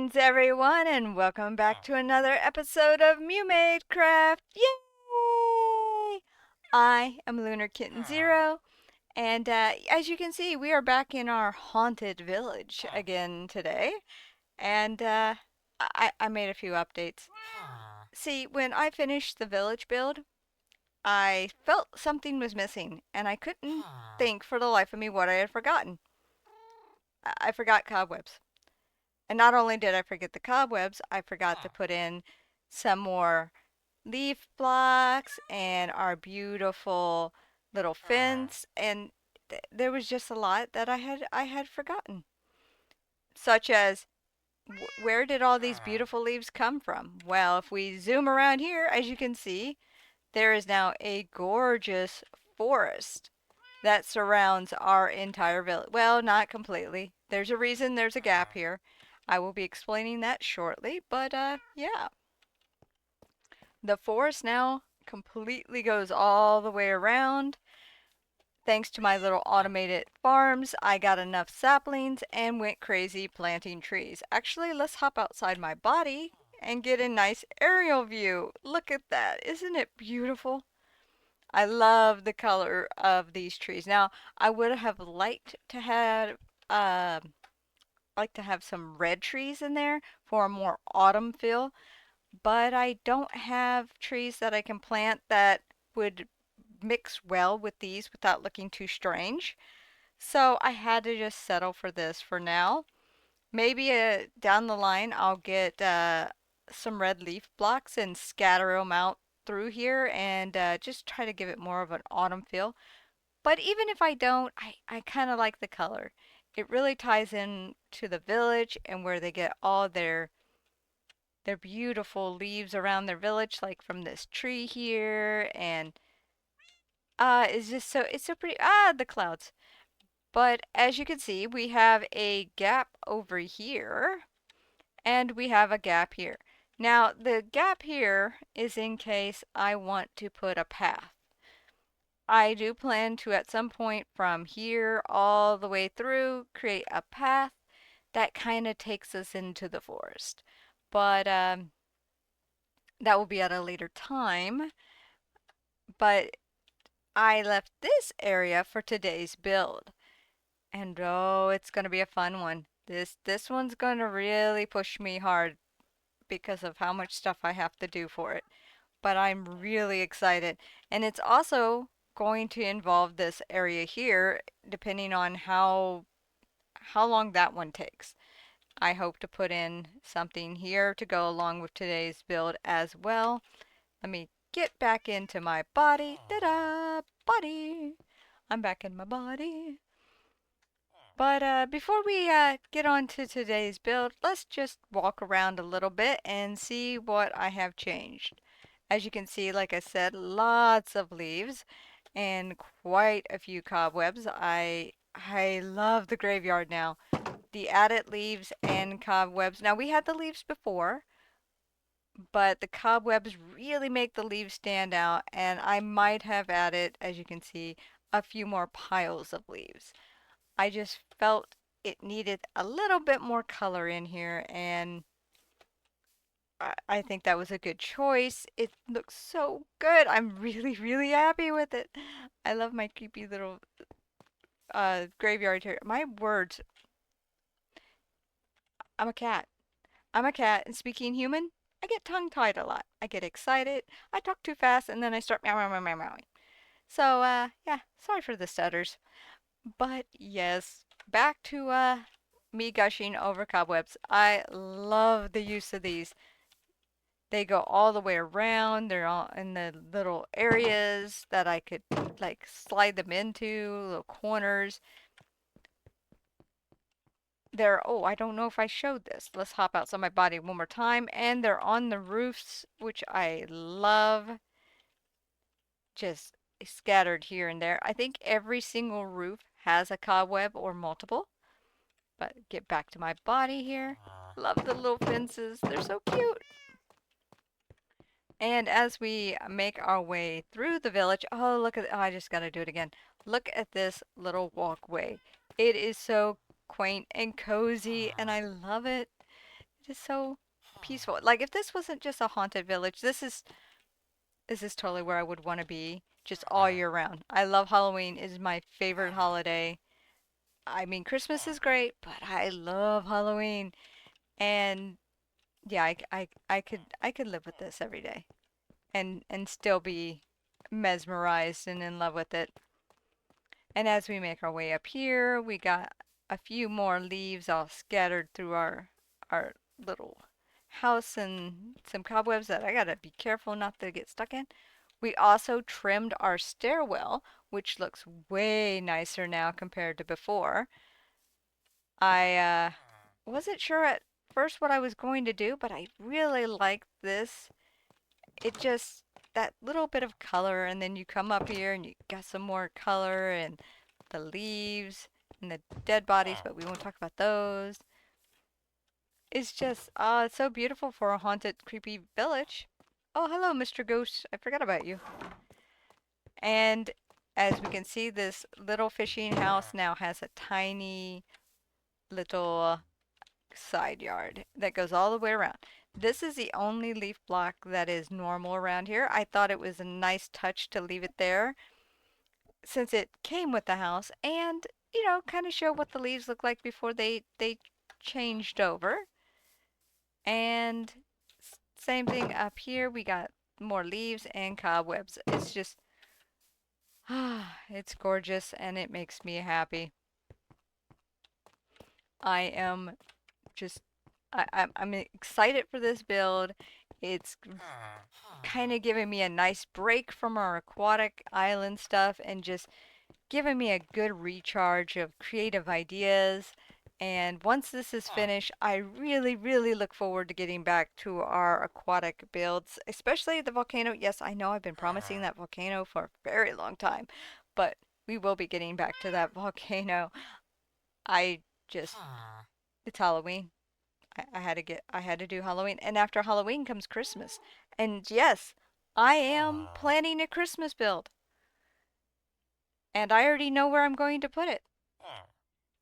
Greetings, everyone, and welcome back to another episode of Mewmaid Craft. Yay! I am Lunar Kitten Zero, and as you can see, we are back in our haunted village again today. And I made a few updates. See, when I finished the village build, I felt something was missing, and I couldn't think for the life of me what I had forgotten. I forgot cobwebs. And not only did I forget the cobwebs, I forgot to put in some more leaf blocks and our beautiful little fence, and there was just a lot that I had forgotten, such as where did all these beautiful leaves come from? Well, if we zoom around here, as you can see, there is now a gorgeous forest that surrounds our entire village. Well, not completely. There's a reason there's a gap here. I will be explaining that shortly, but yeah. The forest now completely goes all the way around. Thanks to my little automated farms, I got enough saplings and went crazy planting trees. Actually, let's hop outside my body and get a nice aerial view. Look at that. Isn't it beautiful? I love the color of these trees. Now, I would have uh, liked to have some red trees in there for a more autumn feel, but I don't have trees that I can plant that would mix well with these without looking too strange. So I had to just settle for this for now. Maybe down the line I'll get some red leaf blocks and scatter them out through here and just try to give it more of an autumn feel. But even if I don't, I kind of like the color. It really ties in to the village and where they get all their beautiful leaves around their village, like from this tree here, and it's so pretty. The clouds. But as you can see, we have a gap over here, and we have a gap here. Now, the gap here is in case I want to put a path. I do plan to at some point from here all the way through create a path that kind of takes us into the forest. But that will be at a later time. But I left this area for today's build. And oh, it's going to be a fun one. This one's going to really push me hard because of how much stuff I have to do for it. But I'm really excited. And it's also going to involve this area here depending on how long that one takes. I hope to put in something here to go along with today's build as well. Let me get back into my body. Ta-da! Body! I'm back in my body. But before we get on to today's build, let's just walk around a little bit and see what I have changed. As you can see, like I said, lots of leaves and quite a few cobwebs. I love the graveyard now. The added leaves and cobwebs. Now we had the leaves before, but the cobwebs really make the leaves stand out, and I might have added, as you can see, a few more piles of leaves. I just felt it needed a little bit more color in here, and I think that was a good choice. It looks so good. I'm really, really happy with it. I love my creepy little graveyard here. My words, I'm a cat. I'm a cat, and speaking human, I get tongue-tied a lot. I get excited, I talk too fast, and then I start meow meow meow meow meowing. So, yeah, sorry for the stutters. But yes, back to me gushing over cobwebs. I love the use of these. They go all the way around. They're all in the little areas that I could like slide them into, little corners. Oh, I don't know if I showed this. Let's hop outside my body one more time. And they're on the roofs, which I love. Just scattered here and there. I think every single roof has a cobweb or multiple. But get back to my body here. Love the little fences. They're so cute. And as we make our way through the village, oh, look at, oh, I just got to do it again. Look at this little walkway. It is so quaint and cozy, and I love it. just so peaceful. Like if this wasn't just a haunted village, this is totally where I would want to be just all year round. I love Halloween. It is my favorite holiday. I mean, Christmas is great, but I love Halloween. And yeah, I could live with this every day and still be mesmerized and in love with it. And as we make our way up here, we got a few more leaves all scattered through our little house and some cobwebs that I gotta be careful not to get stuck in. We also trimmed our stairwell, which looks way nicer now compared to before. I wasn't sure at first what I was going to do, but I really like this. It just, that little bit of color, and then you come up here and you got some more color and the leaves and the dead bodies, but we won't talk about those. It's just, it's so beautiful for a haunted, creepy village. Oh, hello, Mr. Ghost. I forgot about you. And as we can see, this little fishing house now has a tiny little side yard that goes all the way around. This is the only leaf block that is normal around here. I thought it was a nice touch to leave it there since it came with the house and, kind of show what the leaves look like before they changed over. And same thing up here. We got more leaves and cobwebs. It's just, it's gorgeous and it makes me happy. I am just I'm excited for this build. It's kind of giving me a nice break from our aquatic island stuff and just giving me a good recharge of creative ideas. And once this is finished, I really, really look forward to getting back to our aquatic builds, especially the volcano. Yes, I know I've been promising that volcano for a very long time, but we will be getting back to that volcano. I just, it's Halloween. I had to do Halloween. And after Halloween comes Christmas. And yes, I am planning a Christmas build. And I already know where I'm going to put it.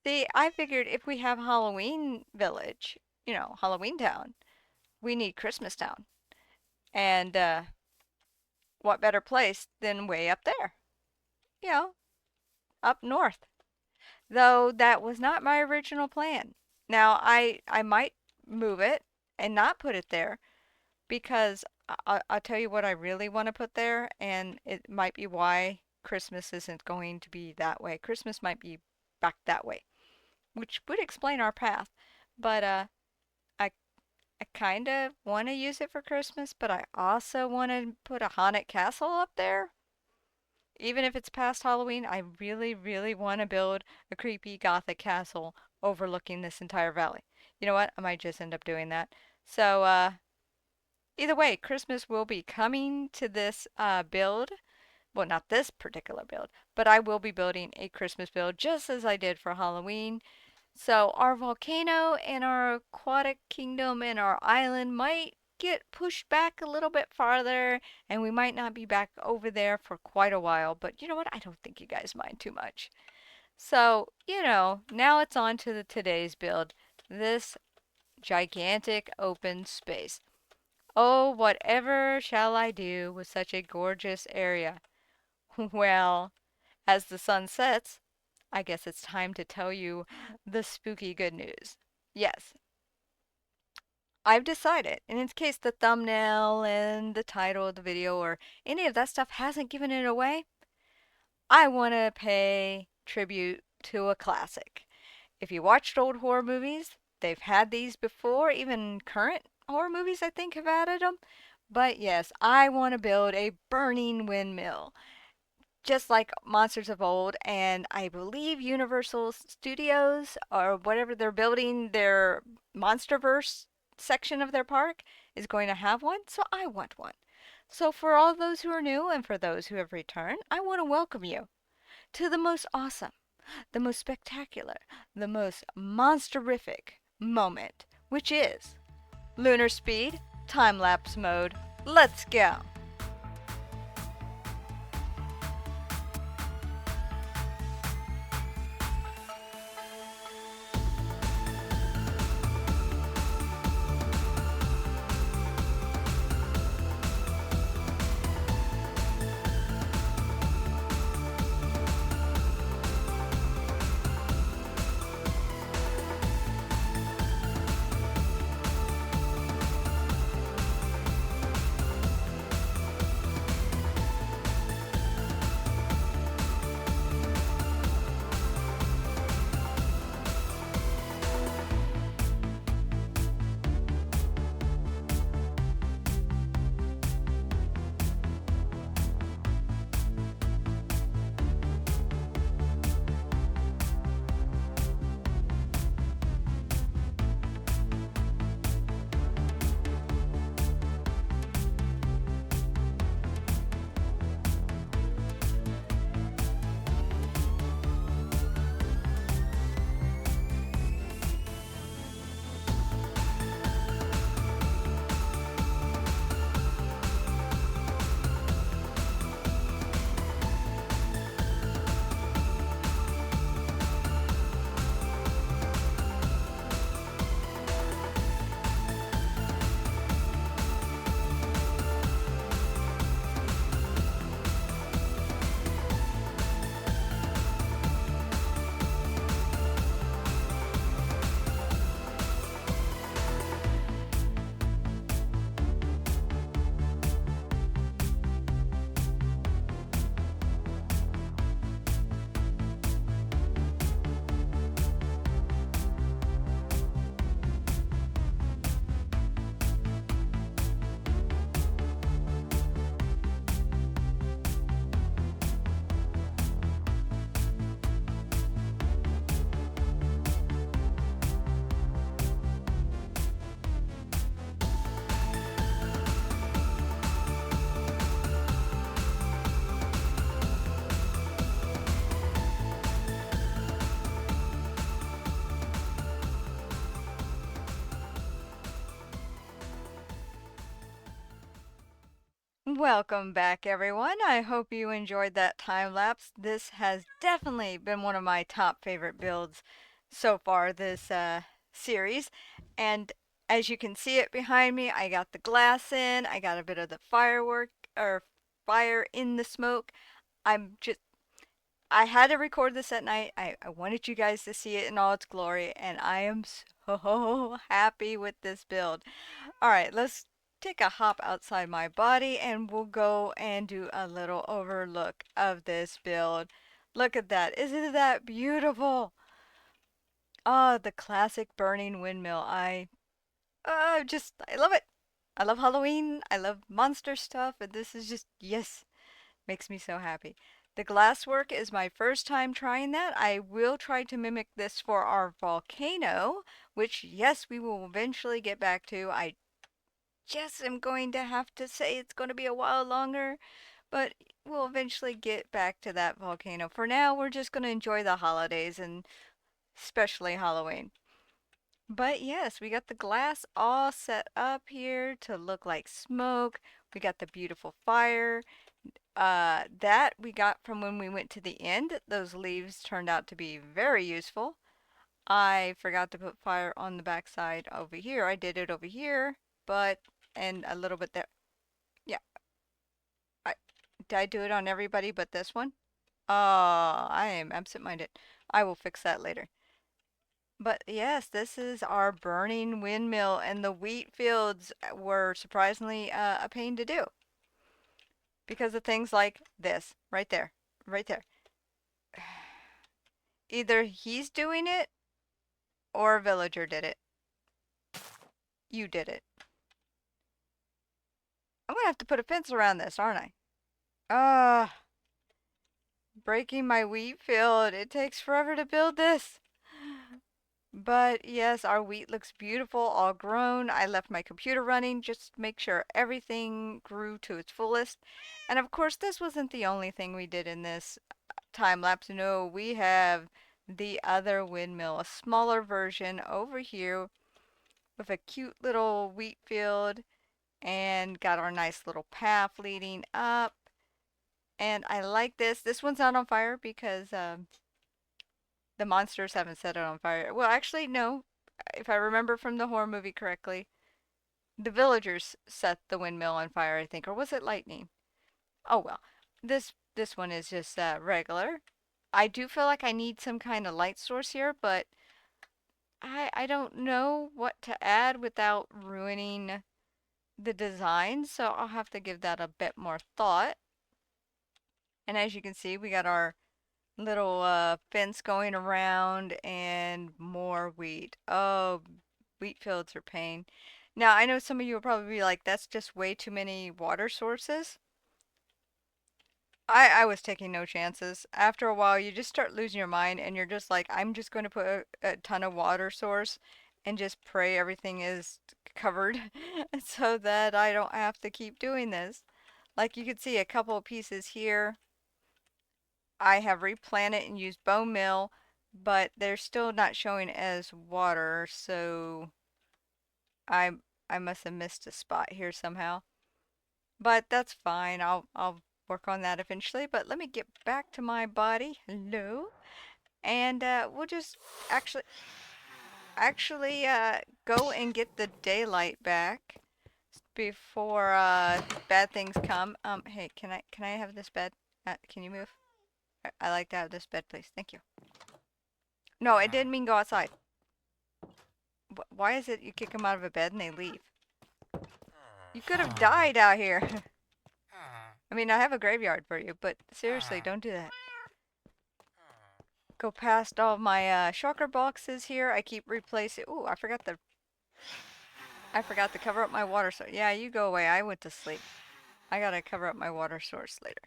See, I figured if we have Halloween Village, Halloween Town, we need Christmas Town. And what better place than way up there? You know, up north. Though that was not my original plan. Now, I might move it and not put it there because I'll tell you what I really want to put there, and it might be why Christmas isn't going to be that way. Christmas might be back that way, which would explain our path. But I I kind of want to use it for Christmas, but I also want to put a haunted castle up there. Even if it's past Halloween, I really, really want to build a creepy gothic castle overlooking this entire valley. You know what? I might just end up doing that. So, either way, Christmas will be coming to this build. Well, not this particular build, but I will be building a Christmas build just as I did for Halloween. So our volcano and our aquatic kingdom and our island might get pushed back a little bit farther, and we might not be back over there for quite a while. But you know what? I don't think you guys mind too much. So, now it's on to today's build. This gigantic open space. Oh, whatever shall I do with such a gorgeous area? Well, as the sun sets, I guess it's time to tell you the spooky good news. Yes, I've decided, and in case the thumbnail and the title of the video or any of that stuff hasn't given it away, I want to pay tribute to a classic. If you watched old horror movies, they've had these before. Even current horror movies, I think, have added them. But yes, I want to build a burning windmill, just like monsters of old. And I believe Universal Studios, or whatever they're building, their Monsterverse section of their park, is going to have one. So I want one. So for all those who are new and for those who have returned, I want to welcome you to the most awesome, the most spectacular, the most monsterific moment, which is lunar speed time-lapse mode. Let's go! Welcome back, everyone. I hope you enjoyed that time lapse. This has definitely been one of my top favorite builds so far this series. And as you can see it behind me, I got the glass in, I got a bit of the firework or fire in the smoke. I'm just I had to record this at night. I wanted you guys to see it in all its glory, and I am so happy with this build. All right, let's take a hop outside my body and we'll go and do a little overlook of this build. Look at that. Isn't that beautiful? Ah, the classic Burning Windmill. I love it. I love Halloween. I love monster stuff, and this is just, yes, makes me so happy. The glasswork is my first time trying that. I will try to mimic this for our volcano, which, yes, we will eventually get back to. I just am going to have to say it's going to be a while longer, but we'll eventually get back to that volcano. For now, we're just going to enjoy the holidays and especially Halloween. But yes, we got the glass all set up here to look like smoke. We got the beautiful fire. That we got from when we went to the end. Those leaves turned out to be very useful. I forgot to put fire on the back side over here. I did it over here, but and a little bit there. Yeah, I did I do it on everybody but this one? Oh, I am absent-minded. I will fix that later. But yes, this is our burning windmill, and the wheat fields were surprisingly a pain to do because of things like this, right there, right there. Either he's doing it or a villager did it. You did it. I'm gonna have to put a fence around this, aren't I? Ah, breaking my wheat field. It takes forever to build this. But yes, our wheat looks beautiful, all grown. I left my computer running just to make sure everything grew to its fullest. And of course, this wasn't the only thing we did in this time lapse. No, we have the other windmill, a smaller version over here with a cute little wheat field and got our nice little path leading up. And I like this. This one's not on fire because the monsters haven't set it on fire. Well, actually, no. If I remember from the horror movie correctly, the villagers set the windmill on fire, I think, or was it lightning? Oh well. This one is just regular. I do feel like I need some kind of light source here, but I don't know what to add without ruining the design, so I'll have to give that a bit more thought. And as you can see, we got our little fence going around and more wheat. Oh, wheat fields are pain. Now, I know some of you will probably be like, that's just way too many water sources. I was taking no chances. After a while, you just start losing your mind and you're just like, I'm just going to put a ton of water source and just pray everything is covered so that I don't have to keep doing this. Like you can see a couple of pieces here. I have replanted and used bone meal, but they're still not showing as water, so I I must have missed a spot here somehow. But that's fine. I'll work on that eventually. But let me get back to my body. Hello. And we'll just actually go and get the daylight back before bad things come. Hey, can I have this bed? Can you move? I like to have this bed, please. Thank you. No, it didn't mean go outside. Why is it you kick them out of a bed and they leave? You could have died out here. I mean, I have a graveyard for you, but seriously, don't do that. Go past all my shulker boxes here. I keep replacing. Ooh, I forgot to cover up my water source. Yeah, you go away. I went to sleep. I gotta cover up my water source later.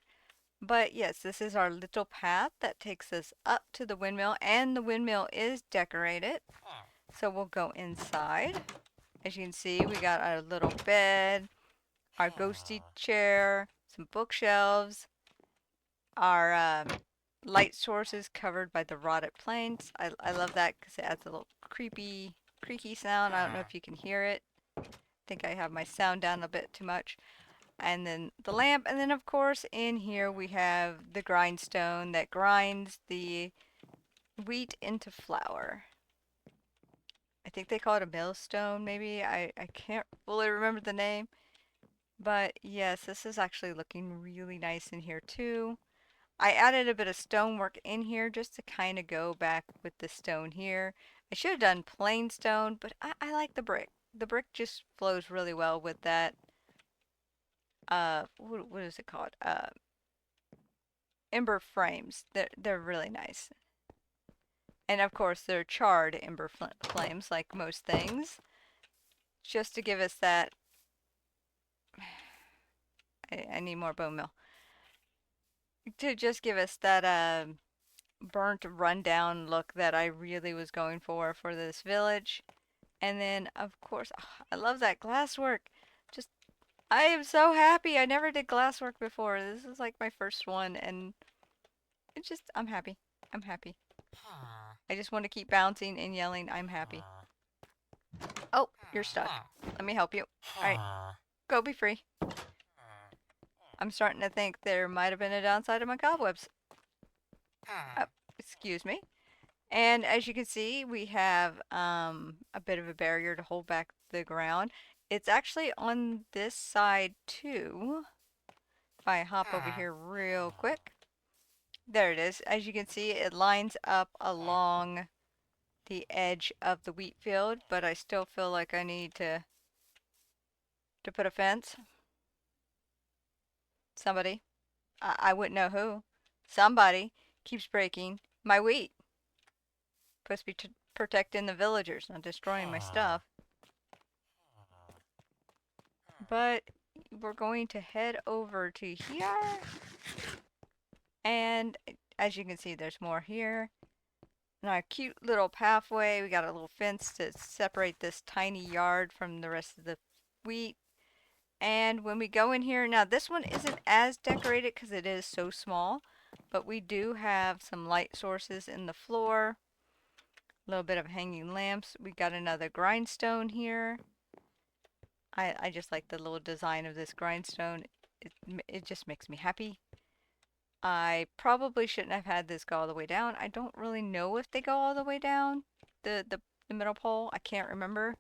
But yes, this is our little path that takes us up to the windmill, and the windmill is decorated. So we'll go inside. As you can see, we got our little bed, our ghosty chair, some bookshelves, our light sources covered by the rotted planks. I love that because it adds a little creaky sound. I don't know if you can hear it. I think I have my sound down a bit too much. and then the lamp, and then of course in here we have the grindstone that grinds the wheat into flour. I think they call it a millstone, maybe. I can't fully remember the name. But yes, this is actually looking really nice in here too. I added a bit of stonework in here just to kind of go back with the stone here. I should have done plain stone, but I like the brick. The brick just flows really well with that, what is it called? Ember frames. They're really nice. And of course, they're charred ember flames like most things, just to give us that. I need more bone meal. To just give us that burnt rundown look that I really was going for this village. And then of course, I love that glasswork. Just I am so happy. I never did glasswork before. This is like my first one, and it's just I'm happy. I'm happy. I just want to keep bouncing and yelling I'm happy. Oh, you're stuck. Let me help you. Alright, go be free. I'm starting to think there might have been a downside of my cobwebs. Oh, excuse me. And as you can see, we have a bit of a barrier to hold back the ground. It's actually on this side too. If I hop over here real quick. There it is. As you can see, it lines up along the edge of the wheat field, but I still feel like I need to put a fence. Somebody, I wouldn't know who. Somebody keeps breaking my wheat. Supposed to be protecting the villagers, not destroying my stuff. But we're going to head over to here. And as you can see, there's more here. And our cute little pathway. We got a little fence to separate this tiny yard from the rest of the wheat. And when we go in here, now this one isn't as decorated because it is so small. But we do have some light sources in the floor. A little bit of hanging lamps. We got another grindstone here. I just like the little design of this grindstone. It just makes me happy. I probably shouldn't have had this go all the way down. I don't really know if they go all the way down, the middle pole. I can't remember.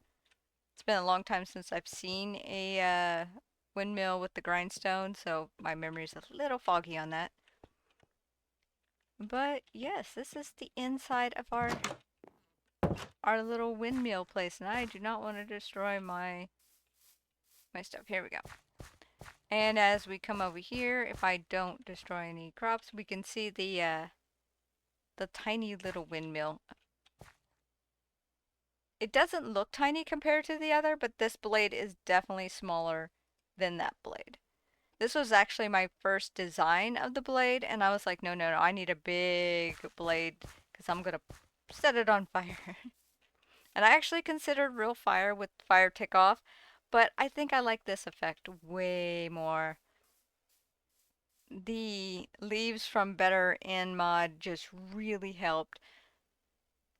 It's been a long time since I've seen a windmill with the grindstone, so my memory is a little foggy on that. But yes, this is the inside of our little windmill place, and I do not want to destroy my stuff. Here we go. And as we come over here, if I don't destroy any crops, we can see the tiny little windmill. It doesn't look tiny compared to the other, but this blade is definitely smaller than that blade. This was actually my first design of the blade, and I was like, no, no, no, I need a big blade because I'm going to set it on fire. And I actually considered real fire with fire tick off, but I think I like this effect way more. The leaves from Better in Mod just really helped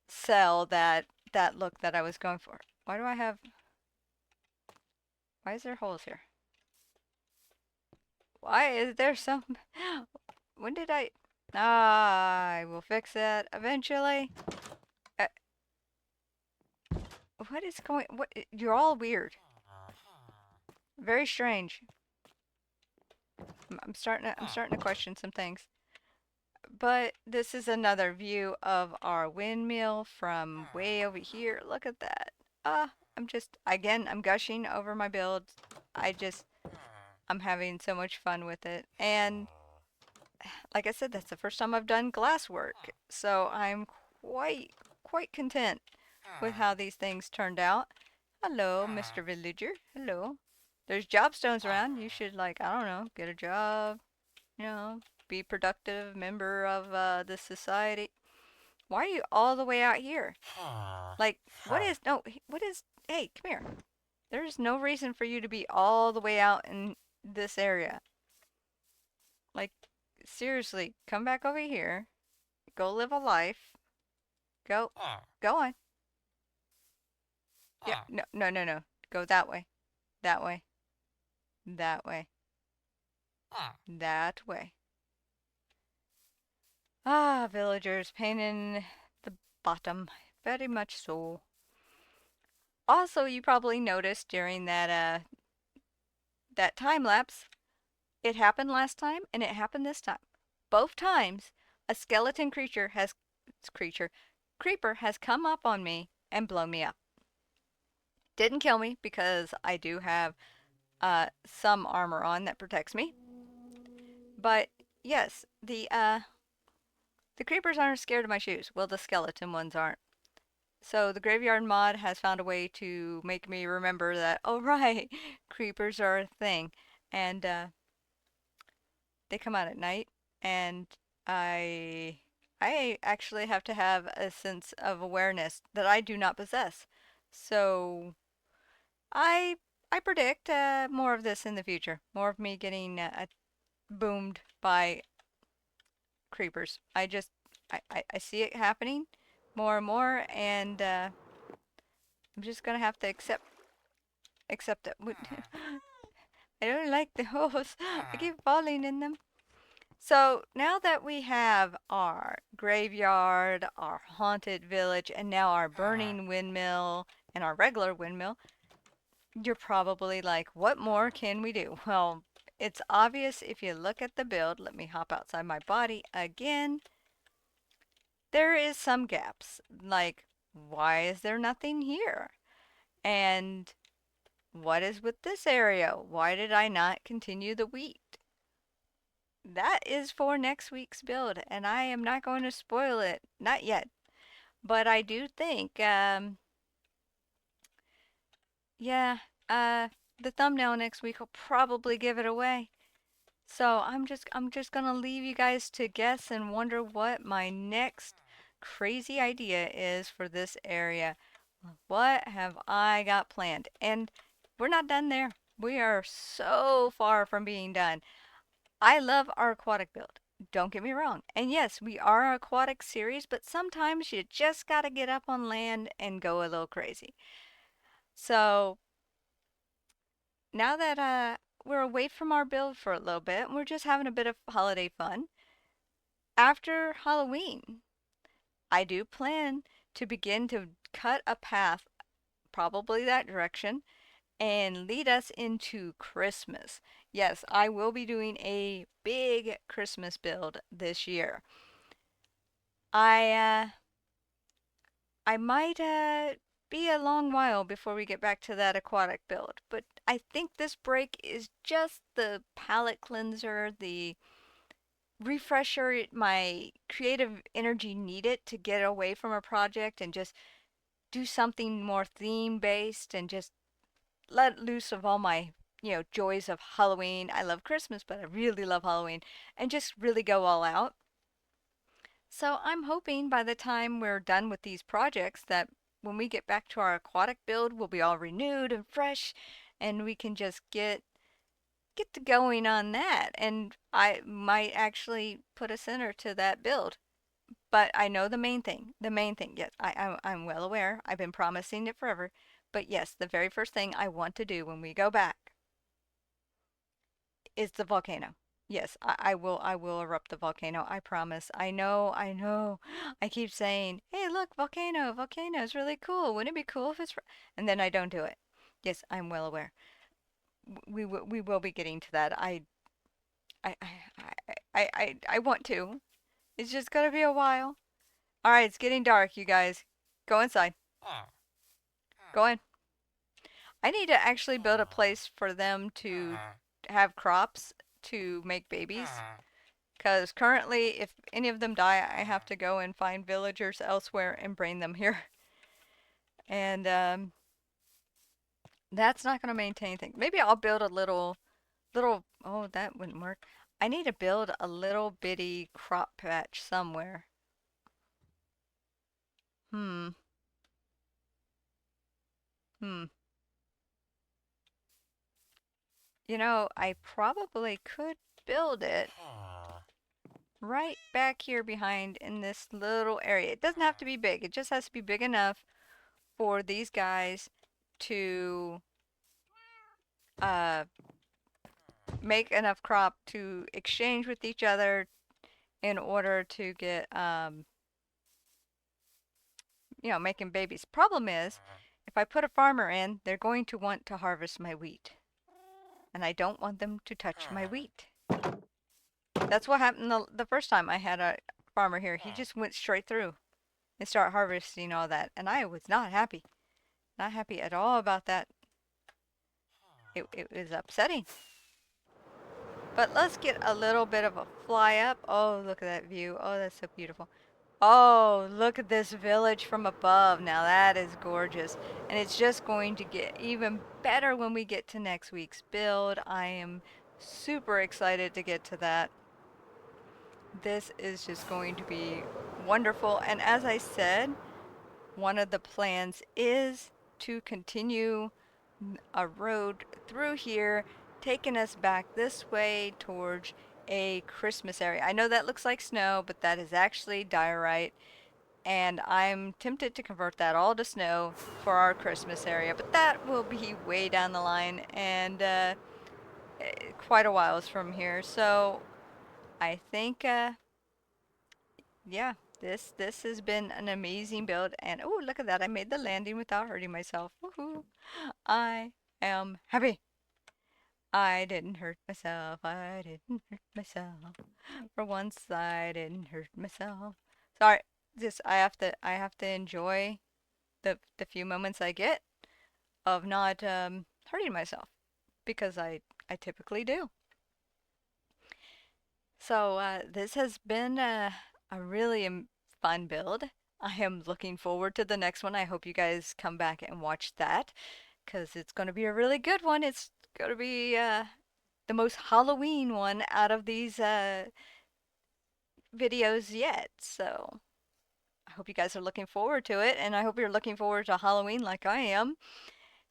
sell that look that I was going for. Why is there holes here? Why is there some when did I will fix that eventually. Uh, what is going what you're all weird. Very strange. I'm starting to question some things. But this is another view of our windmill from way over here. Look at that. I'm gushing over my build. I'm having so much fun with it. And like I said, that's the first time I've done glass work. So I'm quite content with how these things turned out. Hello, Mr. Villager. Hello. There's job stones around. You should, like, I don't know, get a job, be productive member of the society. Why are you all the way out here? Like, hey, come here. There's no reason for you to be all the way out in this area. Like, seriously, come back over here. Go live a life. Go on. Yeah, no. Go that way. That way. That way. That way. Ah, villagers, pain in the bottom. Very much so. Also, you probably noticed during that time lapse, it happened last time and it happened this time. Both times, a skeleton creature creeper has come up on me and blown me up. Didn't kill me because I do have some armor on that protects me. But yes, the creepers aren't scared of my shoes. Well, the skeleton ones aren't. So the graveyard mod has found a way to make me remember that, oh right, creepers are a thing. And they come out at night and I I actually have to have a sense of awareness that I do not possess. So I I predict more of this in the future. More of me getting boomed by creepers. I see it happening more and more, and I'm just gonna have to accept it. I don't like the holes. I keep falling in them. So now that we have our graveyard, our haunted village, and now our burning windmill and our regular windmill, you're probably like, what more can we do? Well, it's obvious if you look at the build. Let me hop outside my body again. There is some gaps. Like, why is there nothing here? And what is with this area? Why did I not continue the wheat? That is for next week's build, and I am not going to spoil it. Not yet. But I do think, yeah, the thumbnail next week will probably give it away. So I'm just gonna leave you guys to guess and wonder what my next crazy idea is for this area. What have I got planned? And we're not done there. We are so far from being done. I love our aquatic build. Don't get me wrong. And yes, we are an aquatic series, but sometimes you just gotta get up on land and go a little crazy. So now that we're away from our build for a little bit, and we're just having a bit of holiday fun, after Halloween, I do plan to begin to cut a path, probably that direction, and lead us into Christmas. Yes, I will be doing a big Christmas build this year. I I might be a long while before we get back to that aquatic build, but I think this break is just the palate cleanser, the refresher my creative energy needed to get away from a project and just do something more theme based and just let loose of all my joys of Halloween. I love Christmas, but I really love Halloween, and just really go all out. So I'm hoping by the time we're done with these projects that when we get back to our aquatic build, we'll be all renewed and fresh, and we can just get to going on that. And I might actually put a center to that build. But I know the main thing, yes, I'm well aware. I've been promising it forever. But yes, the very first thing I want to do when we go back is the volcano. Yes, I will erupt the volcano. I promise. I know. I keep saying, "Hey, look, volcano, volcano is really cool. Wouldn't it be cool if and then I don't do it. Yes, I'm well aware. We will be getting to that. I want to. It's just gonna be a while. All right, it's getting dark, you guys. Go inside. Go in. I need to actually build a place for them to have crops to make babies. Because currently, if any of them die, I have to go and find villagers elsewhere and bring them here. And that's not going to maintain things. Maybe I'll build a oh, that wouldn't work. I need to build a little bitty crop patch somewhere. Hmm, hmm. I probably could build it right back here behind in this little area. It doesn't have to be big. It just has to be big enough for these guys to uh make enough crop to exchange with each other in order to get, making babies. Problem is, if I put a farmer in, they're going to want to harvest my wheat, and I don't want them to touch my wheat. That's what happened the first time I had a farmer here. He just went straight through and started harvesting all that, and I was not happy. Not happy at all about that. It was upsetting. But let's get a little bit of a fly up. Oh, look at that view. Oh, that's so beautiful. Oh, look at this village from above. Now that is gorgeous. And it's just going to get even better when we get to next week's build. I am super excited to get to that. This is just going to be wonderful. And as I said, one of the plans is to continue a road through here, taking us back this way towards a Christmas area. I know that looks like snow, but that is actually diorite, and I'm tempted to convert that all to snow for our Christmas area, but that will be way down the line and quite a while from here. So I think, yeah, this has been an amazing build, and oh, look at that! I made the landing without hurting myself. Woohoo! I am happy. I didn't hurt myself. I didn't hurt myself. For once, I didn't hurt myself. Sorry, just I have to enjoy the few moments I get of not hurting myself because I typically do. So this has been a really fun build. I am looking forward to the next one. I hope you guys come back and watch that because it's going to be a really good one. It's going to be the most Halloween one out of these videos yet. So I hope you guys are looking forward to it, and I hope you're looking forward to Halloween like I am.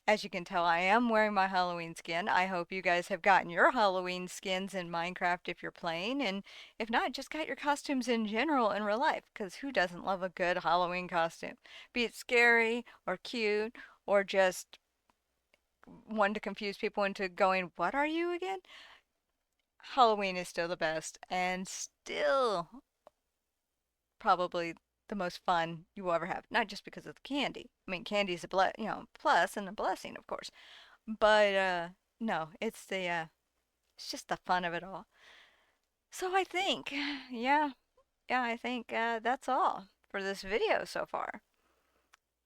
As you can tell, I am wearing my Halloween skin. I hope you guys have gotten your Halloween skins in Minecraft if you're playing, and if not, just got your costumes in general in real life, because who doesn't love a good Halloween costume? Be it scary or cute or just one to confuse people into going, what are you again? Halloween is still the best and still probably the most fun you will ever have. Not just because of the candy. I mean, candy is a plus and a blessing, of course. But no, it's just the fun of it all. So I think, yeah, yeah, I think that's all for this video so far.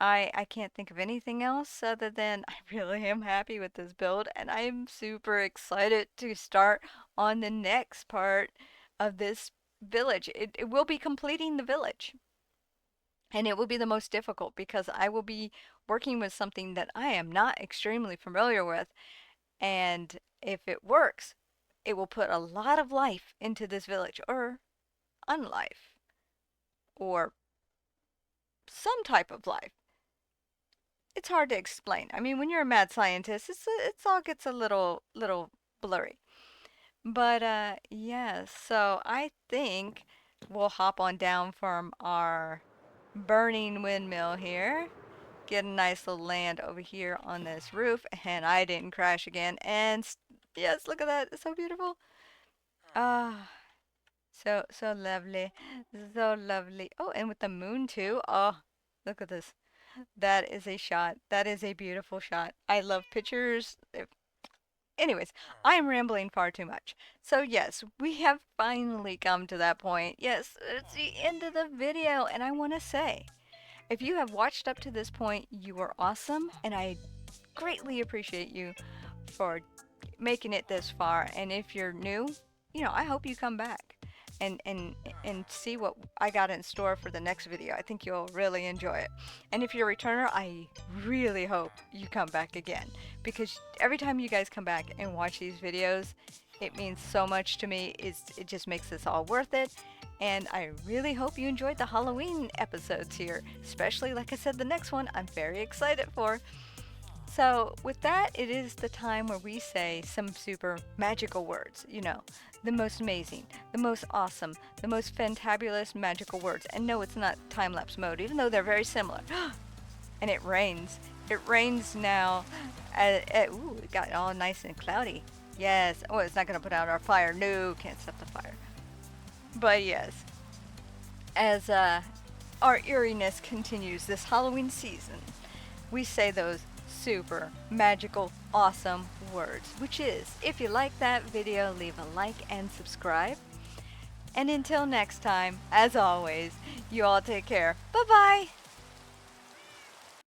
I can't think of anything else other than I really am happy with this build, and I'm super excited to start on the next part of this village. It will be completing the village, and it will be the most difficult because I will be working with something that I am not extremely familiar with, and if it works, it will put a lot of life into this village, or unlife, or some type of life. It's hard to explain. I mean, when you're a mad scientist, it's all gets a little blurry. But yeah, so I think we'll hop on down from our burning windmill here. Get a nice little land over here on this roof, and I didn't crash again. And yes, look at that. It's so beautiful. Ah, so lovely. So lovely. Oh, and with the moon too. Oh, look at this. That is a shot. That is a beautiful shot. I love pictures. Anyways, I am rambling far too much. So yes, we have finally come to that point. Yes, it's the end of the video, and I want to say, if you have watched up to this point, you are awesome, and I greatly appreciate you for making it this far. And if you're new, I hope you come back and see what I got in store for the next video. I think you'll really enjoy it. And if you're a returner, I really hope you come back again, because every time you guys come back and watch these videos, it means so much to me. It just makes this all worth it. And I really hope you enjoyed the Halloween episodes here, especially, like I said, the next one I'm very excited for. So, with that, it is the time where we say some super magical words, the most amazing, the most awesome, the most fantabulous magical words. And no, it's not time lapse mode, even though they're very similar. And it rains. It rains now. Ooh, it got all nice and cloudy. Yes. Oh, it's not going to put out our fire. No, can't stop the fire. But yes, as our eeriness continues this Halloween season, we say those super magical, awesome words, which is, if you like that video, leave a like and subscribe. And until next time, as always, you all take care. Bye bye.